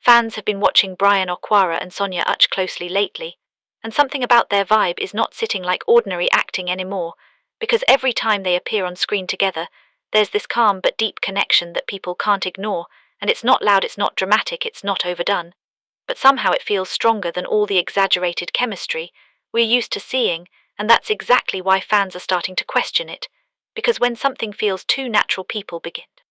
Fans have been watching BRYAN, OKWARA and Sonia Uche closely lately, and something about their vibe is not sitting like ordinary acting anymore, because every time they appear on screen together, there's this calm but deep connection that people can't ignore, and it's not loud, it's not dramatic, it's not overdone. But somehow it feels stronger than all the exaggerated chemistry we're used to seeing, and that's exactly why fans are starting to question it, because when something feels too natural, people begin to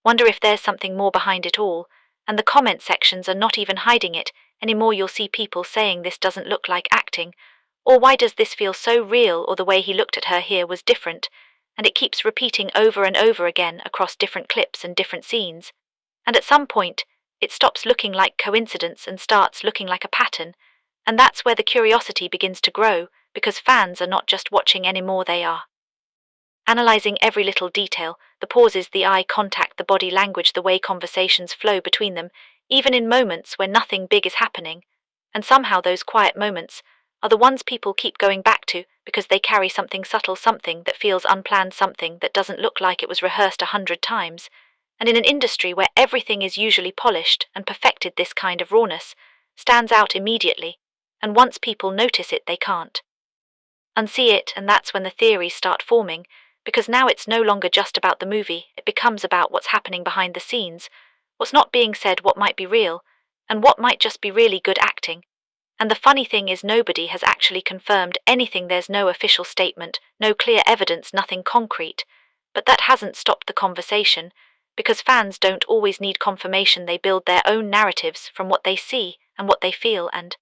wonder if there's something more behind it all, and the comment sections are not even hiding it anymore. You'll see people saying this doesn't look like acting, or why does this feel so real, or the way he looked at her here was different, and it keeps repeating over and over again across different clips and different scenes. And at some point, it stops looking like coincidence and starts looking like a pattern, and that's where the curiosity begins to grow, because fans are not just watching anymore, they are analyzing every little detail, the pauses, the eye contact, the body language, the way conversations flow between them, even in moments where nothing big is happening. And somehow those quiet moments are the ones people keep going back to, because they carry something subtle, something that feels unplanned, something that doesn't look like it was rehearsed 100 times. And in an industry where everything is usually polished and perfected, this kind of rawness stands out immediately, and once people notice it, they can't unsee it, and that's when the theories start forming, because now it's no longer just about the movie, it becomes about what's happening behind the scenes, what's not being said, what might be real, and what might just be really good acting. And the funny thing is, nobody has actually confirmed anything, there's no official statement, no clear evidence, nothing concrete, but that hasn't stopped the conversation, because fans don't always need confirmation, they build their own narratives from what they see and what they feel, and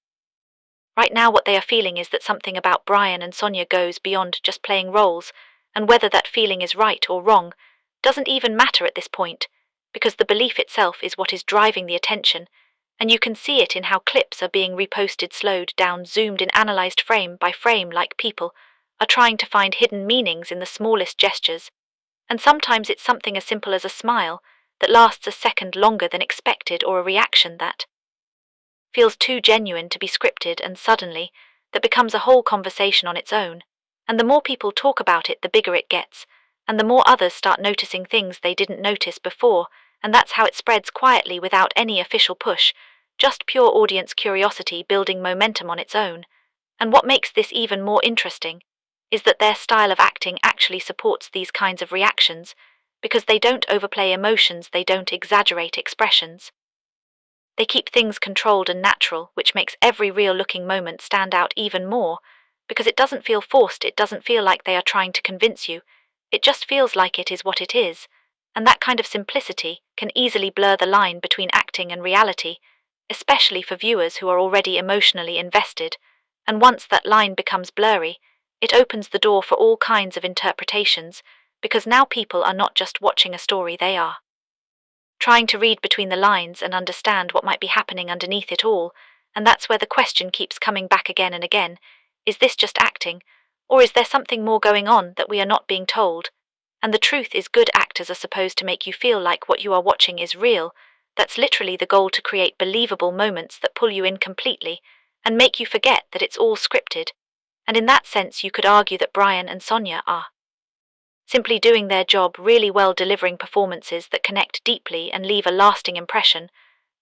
right now what they are feeling is that something about BRYAN and Sonia goes beyond just playing roles, and whether that feeling is right or wrong doesn't even matter at this point, because the belief itself is what is driving the attention, and you can see it in how clips are being reposted, slowed down, zoomed in, analyzed frame by frame, like people are trying to find hidden meanings in the smallest gestures. And sometimes it's something as simple as a smile that lasts a second longer than expected, or a reaction that feels too genuine to be scripted, and suddenly that becomes a whole conversation on its own. And the more people talk about it, the bigger it gets, and the more others start noticing things they didn't notice before, and that's how it spreads quietly without any official push, just pure audience curiosity building momentum on its own. And what makes this even more interesting is that their style of acting actually supports these kinds of reactions, because they don't overplay emotions, they don't exaggerate expressions. They keep things controlled and natural, which makes every real-looking moment stand out even more, because it doesn't feel forced, it doesn't feel like they are trying to convince you, it just feels like it is what it is, and that kind of simplicity can easily blur the line between acting and reality, especially for viewers who are already emotionally invested, and once that line becomes blurry, it opens the door for all kinds of interpretations, because now people are not just watching a story, they are trying to read between the lines and understand what might be happening underneath it all, and that's where the question keeps coming back again and again. Is this just acting, or is there something more going on that we are not being told? And the truth is, good actors are supposed to make you feel like what you are watching is real. That's literally the goal, to create believable moments that pull you in completely and make you forget that it's all scripted. And in that sense, you could argue that BRYAN and Sonia are simply doing their job really well, delivering performances that connect deeply and leave a lasting impression.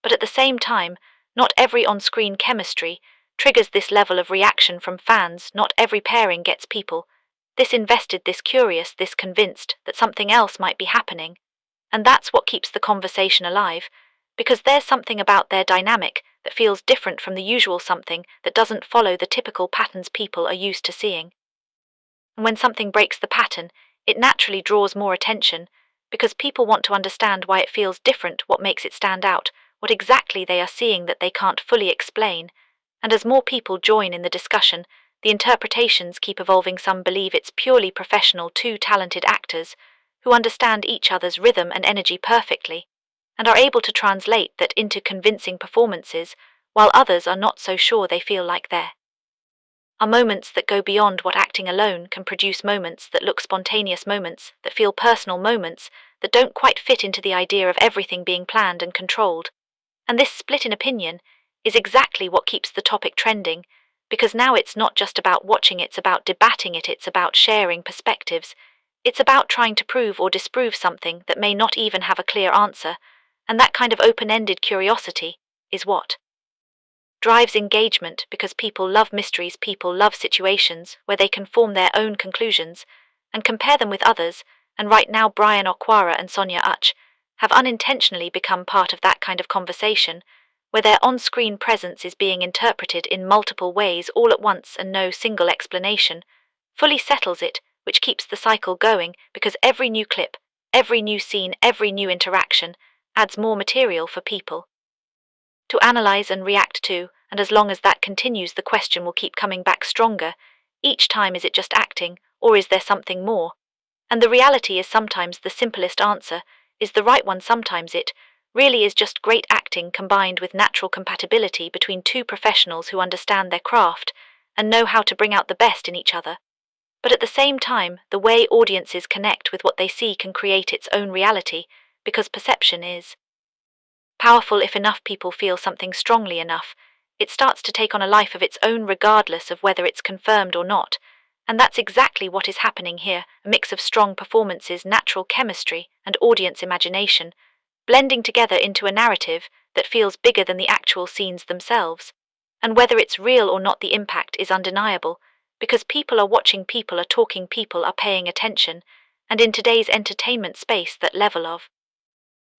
But at the same time, not every on-screen chemistry triggers this level of reaction from fans, not every pairing gets people this invested, this curious, this convinced that something else might be happening. And that's what keeps the conversation alive, because there's something about their dynamic that feels different from the usual, something that doesn't follow the typical patterns people are used to seeing. And when something breaks the pattern, it naturally draws more attention, because people want to understand why it feels different, what makes it stand out, what exactly they are seeing that they can't fully explain. And as more people join in the discussion, the interpretations keep evolving. Some believe it's purely professional, two talented actors who understand each other's rhythm and energy perfectly, and are able to translate that into convincing performances, while others are not so sure. They feel like there are moments that go beyond what acting alone can produce, moments that look spontaneous, moments that feel personal, moments that don't quite fit into the idea of everything being planned and controlled. And this split in opinion is exactly what keeps the topic trending, because now it's not just about watching, it's about debating it, it's about sharing perspectives, it's about trying to prove or disprove something that may not even have a clear answer, and that kind of open-ended curiosity is what drives engagement, because people love mysteries, people love situations where they can form their own conclusions and compare them with others, and right now BRYAN OKWARA and Sonia Uche have unintentionally become part of that kind of conversation, where their on-screen presence is being interpreted in multiple ways all at once and no single explanation fully settles it, which keeps the cycle going because every new clip, every new scene, every new interaction adds more material for people to analyze and react to, and as long as that continues, the question will keep coming back stronger each time: is it just acting, or is there something more? And the reality is sometimes the simplest answer is the right one. Sometimes it really is just great acting combined with natural compatibility between two professionals who understand their craft and know how to bring out the best in each other. But at the same time, the way audiences connect with what they see can create its own reality, because perception is powerful. If enough people feel something strongly enough, it starts to take on a life of its own regardless of whether it's confirmed or not. And that's exactly what is happening here: a mix of strong performances, natural chemistry, and audience imagination, blending together into a narrative that feels bigger than the actual scenes themselves. And whether it's real or not, the impact is undeniable, because people are watching, people are talking, people are paying attention, and in today's entertainment space, that level of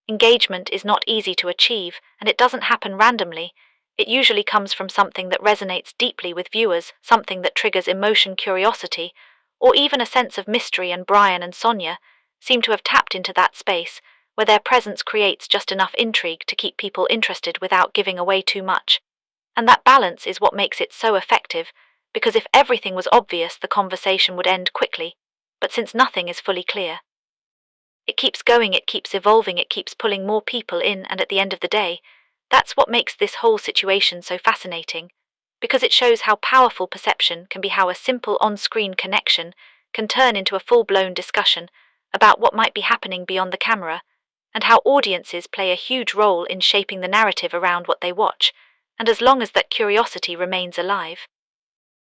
engagement is not easy to achieve, and it doesn't happen randomly. It usually comes from something that resonates deeply with viewers, something that triggers emotion, curiosity, or even a sense of mystery, and BRYAN and Sonia seem to have tapped into that space, where their presence creates just enough intrigue to keep people interested without giving away too much. And that balance is what makes it so effective, because if everything was obvious, the conversation would end quickly. But since nothing is fully clear, it keeps going, it keeps evolving, it keeps pulling more people in, and at the end of the day, that's what makes this whole situation so fascinating, because it shows how powerful perception can be, how a simple on-screen connection can turn into a full-blown discussion about what might be happening beyond the camera, and how audiences play a huge role in shaping the narrative around what they watch, and as long as that curiosity remains alive,